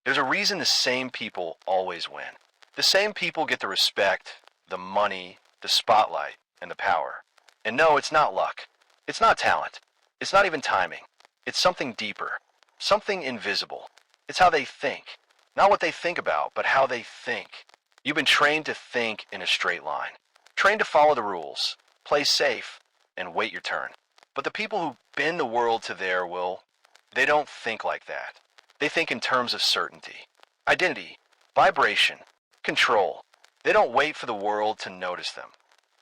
There's a reason the same people always win. The same people get the respect, the money, the spotlight, and the power. And no, it's not luck. It's not talent. It's not even timing. It's something deeper, something invisible. It's how they think. Not what they think about, but how they think. You've been trained to think in a straight line, trained to follow the rules, play safe, and wait your turn. But the people who bend the world to their will, they don't think like that. They think in terms of certainty, identity, vibration, control. They don't wait for the world to notice them.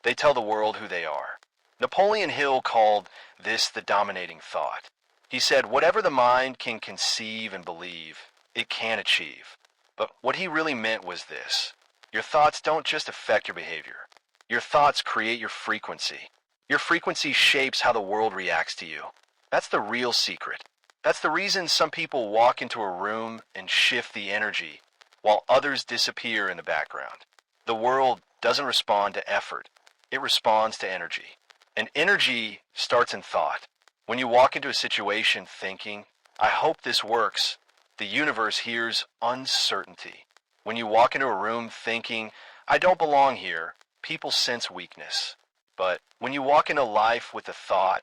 They tell the world who they are. Napoleon Hill called this the dominating thought. He said, whatever the mind can conceive and believe, it can achieve. But what he really meant was this. Your thoughts don't just affect your behavior. Your thoughts create your frequency. Your frequency shapes how the world reacts to you. That's the real secret. That's the reason some people walk into a room and shift the energy, while others disappear in the background. The world doesn't respond to effort. It responds to energy. And energy starts in thought. When you walk into a situation thinking, I hope this works, the universe hears uncertainty. When you walk into a room thinking, I don't belong here, people sense weakness. But when you walk into life with the thought,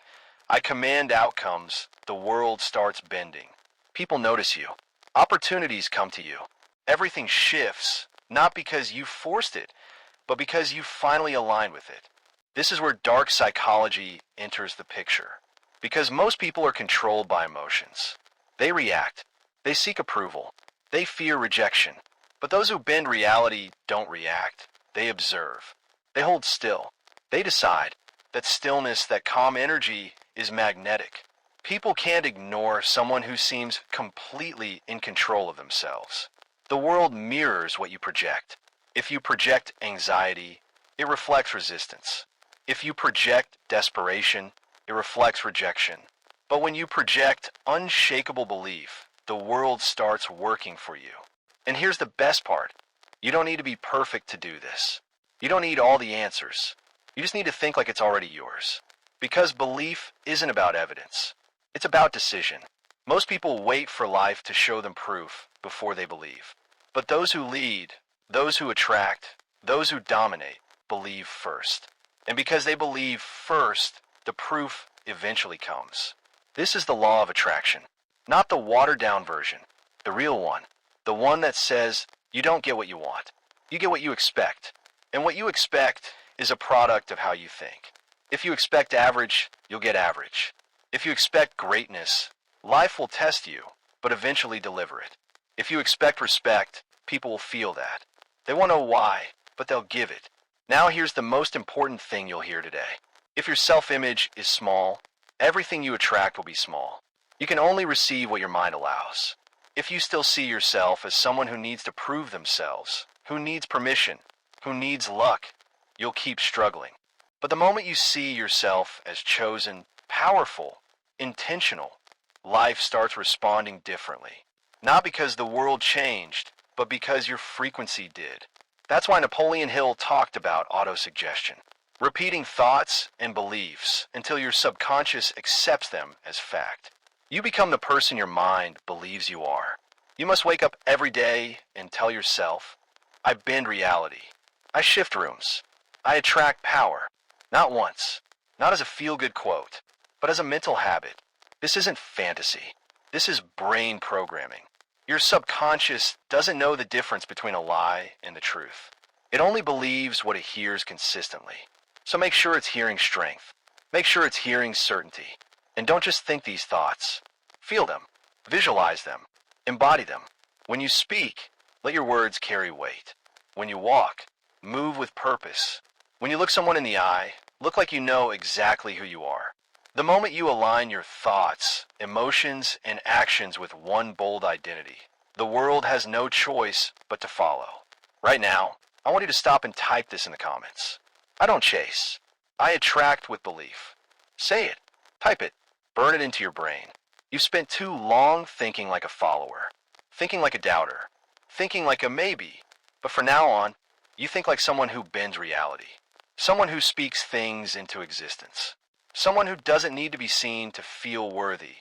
I command outcomes, the world starts bending. People notice you. Opportunities come to you. Everything shifts, not because you forced it, but because you finally aligned with it. This is where dark psychology enters the picture. Because most people are controlled by emotions. They react. They seek approval. They fear rejection. But those who bend reality don't react. They observe. They hold still. They decide. That stillness, that calm energy is magnetic. People can't ignore someone who seems completely in control of themselves. The world mirrors what you project. If you project anxiety, it reflects resistance. If you project desperation, it reflects rejection. But when you project unshakable belief, the world starts working for you. And here's the best part. You don't need to be perfect to do this. You don't need all the answers. You just need to think like it's already yours. Because belief isn't about evidence. It's about decision. Most people wait for life to show them proof before they believe. But those who lead, those who attract, those who dominate, believe first. And because they believe first, the proof eventually comes. This is the law of attraction. Not the watered-down version. The real one. The one that says you don't get what you want. You get what you expect. And what you expect is a product of how you think. If you expect average, you'll get average. If you expect greatness, life will test you, but eventually deliver it. If you expect respect, people will feel that. They won't know why, but they'll give it. Now here's the most important thing you'll hear today. If your self-image is small, everything you attract will be small. You can only receive what your mind allows. If you still see yourself as someone who needs to prove themselves, who needs permission, who needs luck, you'll keep struggling. But the moment you see yourself as chosen, powerful, intentional, life starts responding differently. Not because the world changed, but because your frequency did. That's why Napoleon Hill talked about autosuggestion. Repeating thoughts and beliefs until your subconscious accepts them as fact. You become the person your mind believes you are. You must wake up every day and tell yourself, I bend reality. I shift rooms. I attract power. Not once. Not as a feel-good quote, but as a mental habit. This isn't fantasy. This is brain programming. Your subconscious doesn't know the difference between a lie and the truth. It only believes what it hears consistently. So make sure it's hearing strength. Make sure it's hearing certainty. And don't just think these thoughts. Feel them. Visualize them. Embody them. When you speak, let your words carry weight. When you walk, move with purpose. When you look someone in the eye, look like you know exactly who you are. The moment you align your thoughts, emotions, and actions with one bold identity, the world has no choice but to follow. Right now, I want you to stop and type this in the comments. I don't chase. I attract with belief. Say it. Type it. Burn it into your brain. You've spent too long thinking like a follower, thinking like a doubter, thinking like a maybe. But from now on, you think like someone who bends reality. Someone who speaks things into existence. Someone who doesn't need to be seen to feel worthy,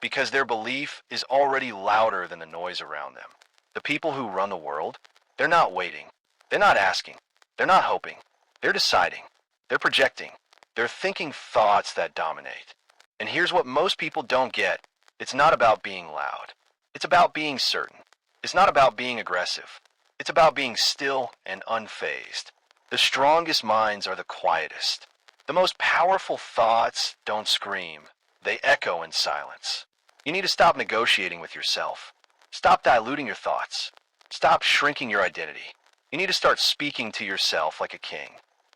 because their belief is already louder than the noise around them. The people who run the world, they're not waiting. They're not asking. They're not hoping. They're deciding. They're projecting. They're thinking thoughts that dominate. And here's what most people don't get. It's not about being loud. It's about being certain. It's not about being aggressive. It's about being still and unfazed. The strongest minds are the quietest. The most powerful thoughts don't scream. They echo in silence. You need to stop negotiating with yourself. Stop diluting your thoughts. Stop shrinking your identity. You need to start speaking to yourself like a king,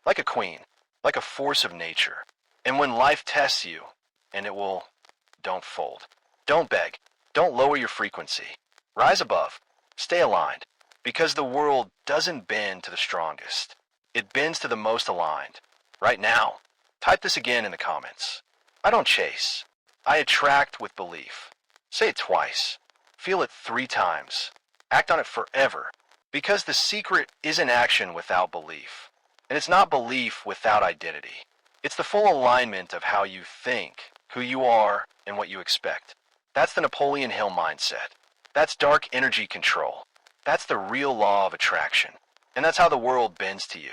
like a queen, like a force of nature. And when life tests you, and it will, don't fold. Don't beg. Don't lower your frequency. Rise above. Stay aligned. Because the world doesn't bend to the strongest. It bends to the most aligned. Right now. Type this again in the comments. I don't chase. I attract with belief. Say it twice. Feel it 3 times. Act on it forever. Because the secret isn't action without belief. And it's not belief without identity. It's the full alignment of how you think, who you are, and what you expect. That's the Napoleon Hill mindset. That's dark energy control. That's the real law of attraction. And that's how the world bends to you.